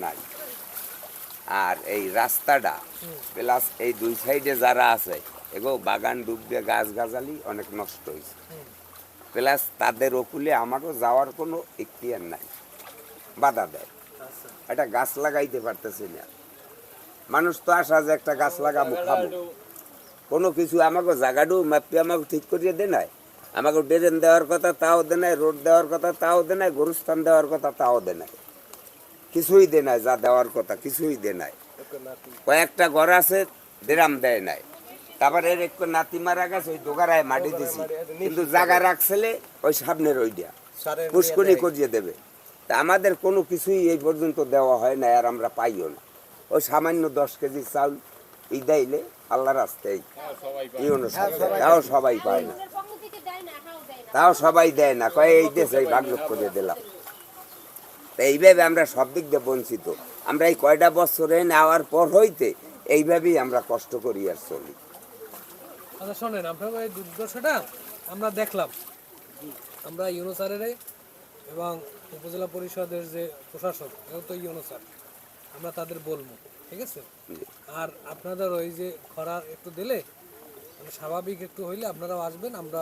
নাই। আর এই রাস্তাটা প্লাস এই দুই সাইডে যারা আছে এগো বাগান ডুববে গাছ গাছালি অনেক নষ্ট হয়েছে, প্লাস তাদের ওকুলে আমারও যাওয়ার কোনো ইখতিয়ার নাই, বাধা দেয়। একটা গাছ লাগাইতে পারতেছি না, মানুষ তো আসা যে একটা গাছ লাগাবো খাবো, কোনো কিছু আমাকে জায়গাটাও মাপি আমাকে ঠিক করিয়ে দে নাই, আমাকে ড্রেন দেওয়ার কথা তাও দে নাই, রোড দেওয়ার কথা তাও দে নাই, গরুস্থান দেওয়ার কথা তাও দে নাই, কিছুই দে নাই, যা দেওয়ার কথা কিছুই দে নাই। কয়েকটা ঘর আছে ড্রাম দেয় নাই, তারপর এর একটু নাতি মারা গেছে ওই দোকারায় মাটি দিছি, কিন্তু জায়গা রাখছিলে ওই সামনের ওইটা পুষ্কনি করিয়ে দেবে। তা আমাদের কোনো কিছুই এই পর্যন্ত দেওয়া হয় না, আর আমরা পাইও না। ওই সামান্য 10 কেজি চাউল এই দেইলে আল্লাহ রাস্তায় তাও সবাই পায় না, তাও সবাই দেয় না, কয় এই দেশে ভাগ লোক করে দিলাম। এইভাবে আমরা সব দিক দিয়ে বঞ্চিত। আমরা এই কয়টা বছরে নেওয়ার পর হইতে এইভাবেই আমরা কষ্ট করি আর চলি। আচ্ছা শোনেন, আপনার এই দুর্দশাটা আমরা দেখলাম, আমরা ইউনূস স্যারের এবং উপজেলা পরিষদের যে প্রশাসক তো ইউনূস স্যার, আমরা তাদের বলবো, ঠিক আছে? আর আপনাদের ওই যে খরা একটু দিলে মানে স্বাভাবিক একটু হইলে আপনারাও আসবেন, আমরা